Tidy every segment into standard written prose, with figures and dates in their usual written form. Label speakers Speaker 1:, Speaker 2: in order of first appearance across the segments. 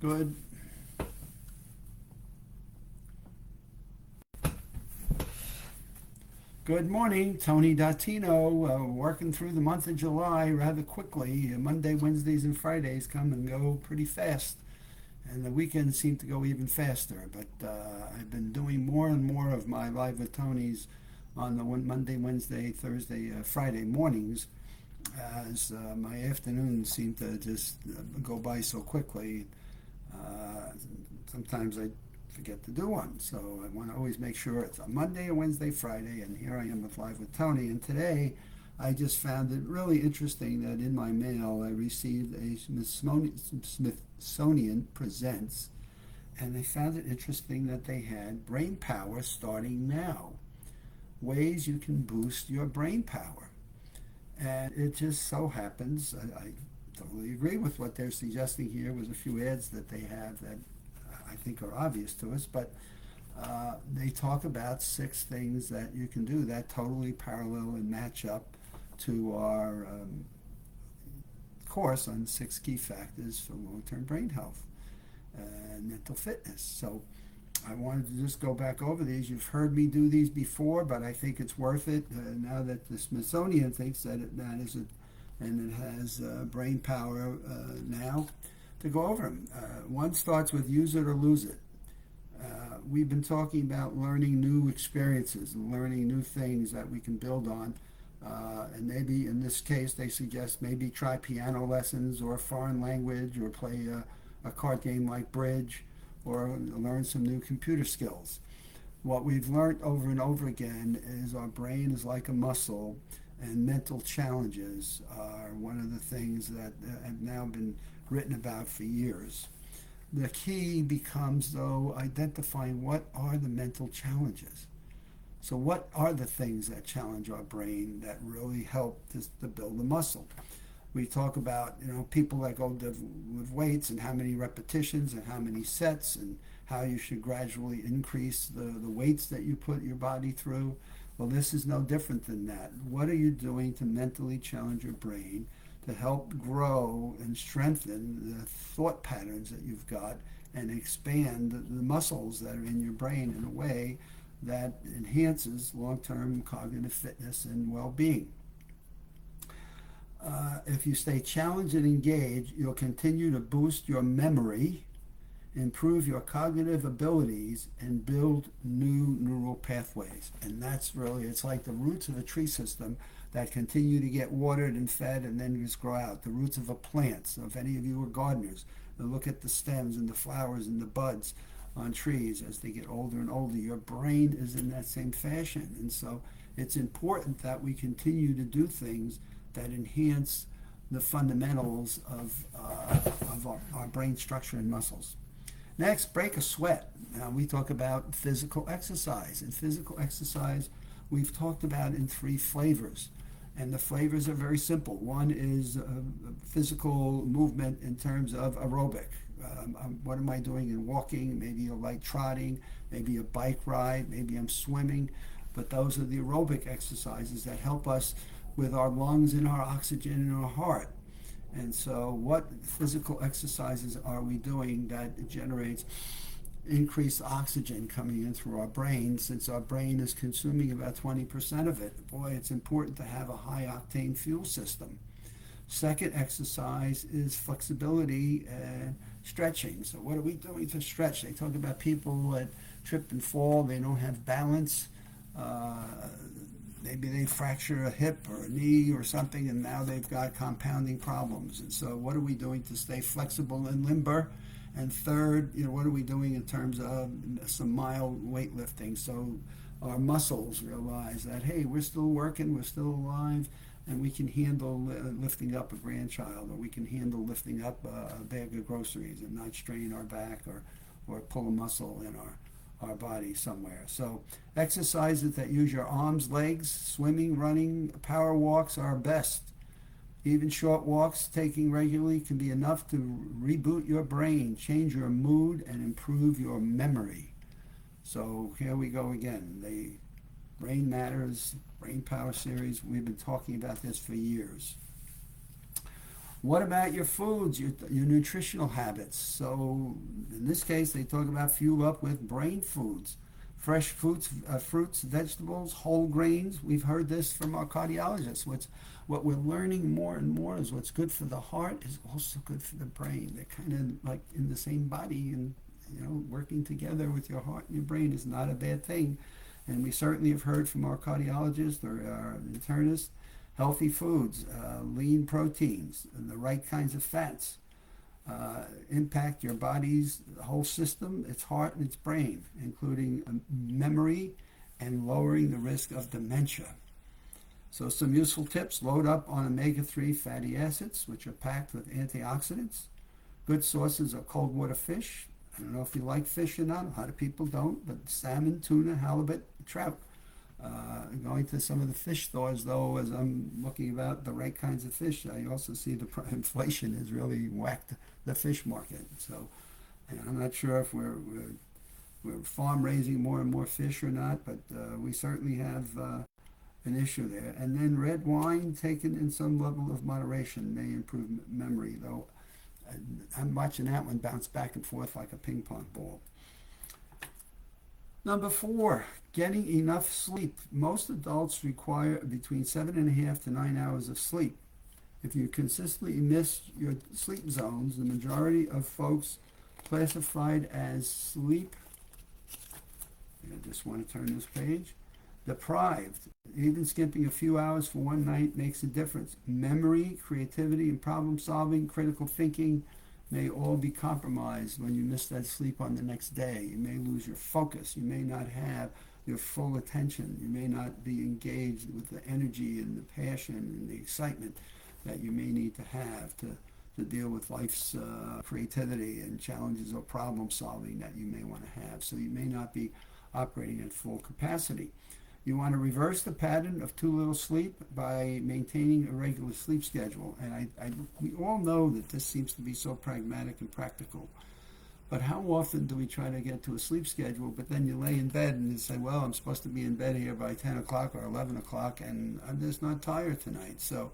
Speaker 1: Good. Good morning, Tony Datino. Working through the month of July rather quickly. Monday, Wednesdays, and Fridays come and go pretty fast, and the weekends seem to go even faster. But I've been doing more and more of my Live with Tony's on the Monday, Wednesday, Thursday, Friday mornings, as my afternoons seem to just go by so quickly. Uh, Sometimes I forget to do one, so I want to always make sure it's a Monday, a Wednesday, Friday, and here I am with Live with Tony. And today, I just found it really interesting that in my mail I received a Smithsonian Presents, and I found it interesting that they had brain power starting now, ways you can boost your brain power. And it just so happens, I totally agree with what they're suggesting here with a few ads that they have that I think are obvious to us, but they talk about 6 things that you can do that totally parallel and match up to our course on 6 key factors for long-term brain health and mental fitness. So I wanted to just go back over these. You've heard me do these before, but I think it's worth it now that the Smithsonian thinks that that is it, and it has brain power now to go over them. One starts with use it or lose it. We've been talking about learning new experiences and learning new things that we can build on. And maybe in this case, they suggest maybe try piano lessons or a foreign language or play a card game like bridge or learn some new computer skills. What we've learned over and over again is our brain is like a muscle, and mental challenges are one of the things that have now been written about for years. The key becomes, though, identifying what are the mental challenges. So, what are the things that challenge our brain that really help to build the muscle? We talk about people that go to lift weights and how many repetitions and how many sets and how you should gradually increase the weights that you put your body through. Well, this is no different than that. What are you doing to mentally challenge your brain to help grow and strengthen the thought patterns that you've got and expand the muscles that are in your brain in a way that enhances long-term cognitive fitness and well-being? If you stay challenged and engaged, you'll continue to boost your memory, improve your cognitive abilities, and build new neural pathways. And that's really, it's like the roots of a tree system that continue to get watered and fed and then just grow out. The roots of a plant. So if any of you are gardeners, look at the stems and the flowers and the buds on trees as they get older and older. Your brain is in that same fashion. And so it's important that we continue to do things that enhance the fundamentals of our brain structure and muscles. Next, break a sweat. Now, we talk about physical exercise. And physical exercise, we've talked about in 3 flavors. And the flavors are very simple. One is physical movement in terms of aerobic. What am I doing in walking? Maybe a light trotting, maybe a bike ride, maybe I'm swimming. But those are the aerobic exercises that help us with our lungs and our oxygen and our heart. And so what physical exercises are we doing that generates increased oxygen coming in through our brain, since our brain is consuming about 20% of it? Boy, it's important to have a high octane fuel system. Second exercise is flexibility and stretching. So what are we doing to stretch? They talk about people that trip and fall, they don't have balance. Maybe they fracture a hip or a knee or something, and now they've got compounding problems. And so what are we doing to stay flexible and limber? And third, what are we doing in terms of some mild weightlifting? So our muscles realize that, hey, we're still working, we're still alive, and we can handle lifting up a grandchild, or we can handle lifting up a bag of groceries and not strain our back or pull a muscle in our body somewhere. So exercises that use your arms, legs, swimming, running, power walks are best. Even short walks taking regularly can be enough to reboot your brain, change your mood, and improve your memory. So here we go again. The Brain Matters, Brain Power series, we've been talking about this for years. What about your foods, your nutritional habits? So in this case, they talk about fuel up with brain foods, fresh fruits, vegetables, whole grains. We've heard this from our cardiologists. What we're learning more and more is what's good for the heart is also good for the brain. They're kind of like in the same body, and working together with your heart and your brain is not a bad thing. And we certainly have heard from our cardiologists or our internists, healthy foods, lean proteins, and the right kinds of fats impact your body's whole system, its heart and its brain, including memory and lowering the risk of dementia. So some useful tips: load up on omega-3 fatty acids, which are packed with antioxidants. Good sources are cold water fish. I don't know if you like fish or not. A lot of people don't, but salmon, tuna, halibut, trout. Going to some of the fish stores, though, as I'm looking about the right kinds of fish, I also see the inflation has really whacked the fish market. So, and I'm not sure if we're farm raising more and more fish or not, but we certainly have an issue there. And then red wine, taken in some level of moderation, may improve memory, though I'm watching that one bounce back and forth like a ping pong ball. Number 4, getting enough sleep. Most adults require between 7.5 to 9 hours of sleep. If you consistently miss your sleep zones, the majority of folks classified as sleep, I just want to turn this page, deprived. Even skipping a few hours for one night makes a difference. Memory, creativity, and problem solving, critical thinking may all be compromised when you miss that sleep on the next day. You may lose your focus. You may not have your full attention. You may not be engaged with the energy and the passion and the excitement that you may need to have to deal with life's creativity and challenges or problem solving that you may want to have. So you may not be operating at full capacity. You want to reverse the pattern of too little sleep by maintaining a regular sleep schedule. And we all know that this seems to be so pragmatic and practical. But how often do we try to get to a sleep schedule, but then you lay in bed and you say, well, I'm supposed to be in bed here by 10 o'clock or 11 o'clock, and I'm just not tired tonight. So,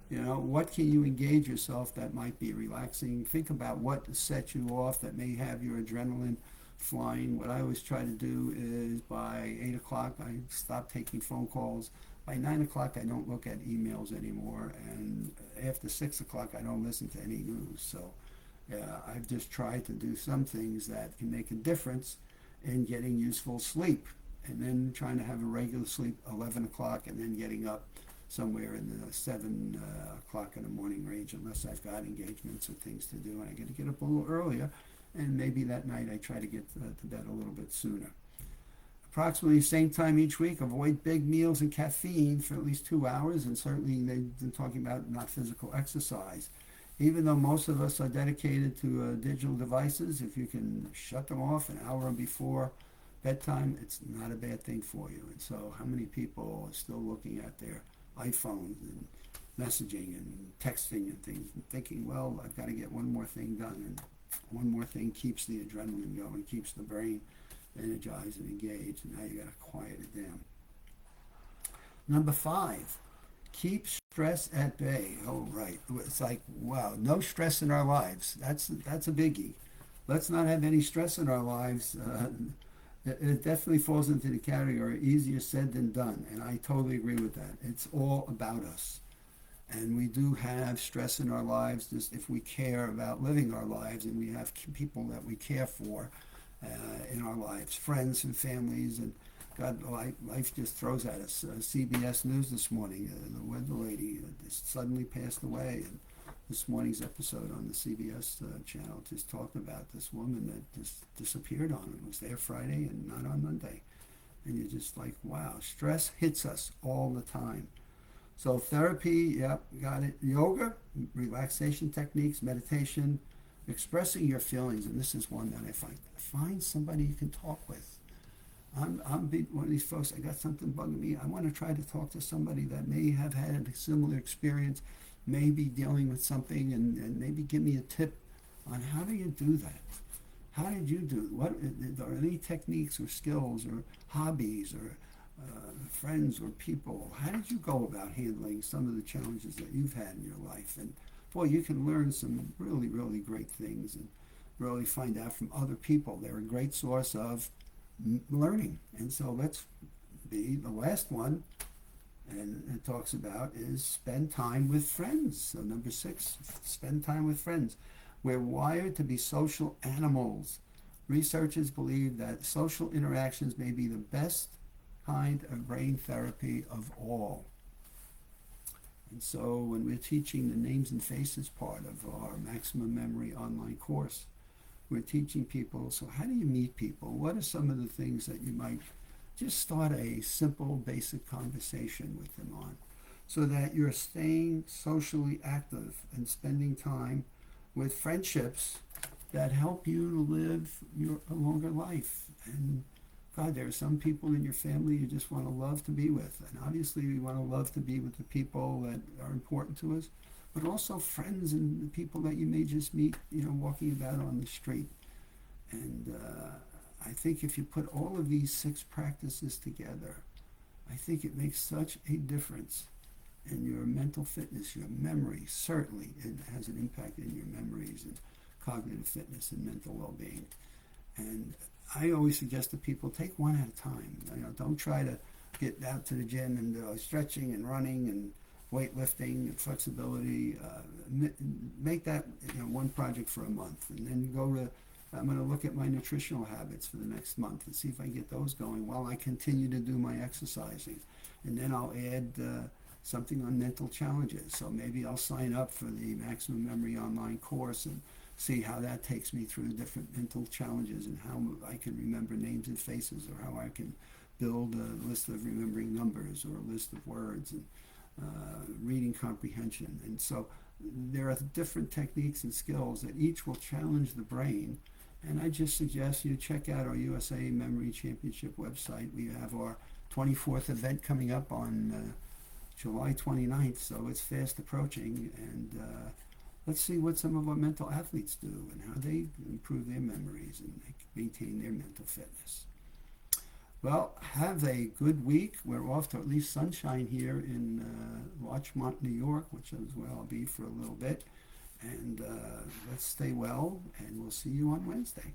Speaker 1: what can you engage yourself that might be relaxing? Think about what sets you off that may have your adrenaline flying. What I always try to do is by 8 o'clock, I stop taking phone calls. By 9 o'clock, I don't look at emails anymore. And after 6 o'clock, I don't listen to any news. So I've just tried to do some things that can make a difference in getting useful sleep. And then trying to have a regular sleep 11 o'clock and then getting up somewhere in the 7 o'clock in the morning range, unless I've got engagements or things to do. And I got to get up a little earlier. And maybe that night I try to get to bed a little bit sooner. Approximately the same time each week, avoid big meals and caffeine for at least 2 hours, and certainly they've been talking about not physical exercise. Even though most of us are dedicated to digital devices, if you can shut them off an hour before bedtime, it's not a bad thing for you. And so how many people are still looking at their iPhones and messaging and texting and things and thinking, well, I've got to get one more thing done, and one more thing keeps the adrenaline going, keeps the brain energized and engaged, and now you got to quiet it down. Number 5, keep stress at bay. Oh, right. It's like, wow, no stress in our lives. That's a biggie. Let's not have any stress in our lives. It definitely falls into the category easier said than done, and I totally agree with that. It's all about us. And we do have stress in our lives just if we care about living our lives, and we have people that we care for in our lives, friends and families. And God, life just throws at us. CBS News this morning, the weather lady just suddenly passed away. And this morning's episode on the CBS channel just talked about this woman that just disappeared on it. Was there Friday and not on Monday. And you're just like, wow, stress hits us all the time. So therapy, yep, got it. Yoga, relaxation techniques, meditation, expressing your feelings, and this is one that I find somebody you can talk with. I'm one of these folks. I got something bugging me. I want to try to talk to somebody that may have had a similar experience, maybe dealing with something, and maybe give me a tip on how do you do that. How did you do it? What are any techniques or skills or hobbies or friends or people? How did you go about handling some of the challenges that you've had in your life? And boy, you can learn some really, really great things and really find out from other people. They're a great source of learning. And so let's be the last one, and it talks about is spend time with friends. So number 6, spend time with friends. We're wired to be social animals. Researchers believe that social interactions may be the best kind of brain therapy of all. And so when we're teaching the names and faces part of our maximum memory online course, we're teaching people, so how do you meet people? What are some of the things that you might just start a simple, basic conversation with them on, so that you're staying socially active and spending time with friendships that help you to live a longer life. And God, there are some people in your family you just want to love to be with. And obviously we want to love to be with the people that are important to us, but also friends and the people that you may just meet, walking about on the street. And I think if you put all of these 6 practices together, I think it makes such a difference in your mental fitness, your memory. Certainly it has an impact in your memories and cognitive fitness and mental well-being. And I always suggest to people, take one at a time. Don't try to get out to the gym and stretching and running and weightlifting and flexibility. Make that one project for a month, and then go to, I'm going to look at my nutritional habits for the next month and see if I can get those going while I continue to do my exercising. And then I'll add something on mental challenges. So maybe I'll sign up for the Maximum Memory online course and see how that takes me through different mental challenges and how I can remember names and faces, or how I can build a list of remembering numbers or a list of words, and reading comprehension. And so there are different techniques and skills that each will challenge the brain. And I just suggest you check out our USA Memory Championship website. We have our 24th event coming up on July 29th, so it's fast approaching. And let's see what some of our mental athletes do and how they improve their memories and maintain their mental fitness. Well, have a good week. We're off to at least sunshine here in Larchmont, New York, which is where I'll be for a little bit. And let's stay well, and we'll see you on Wednesday.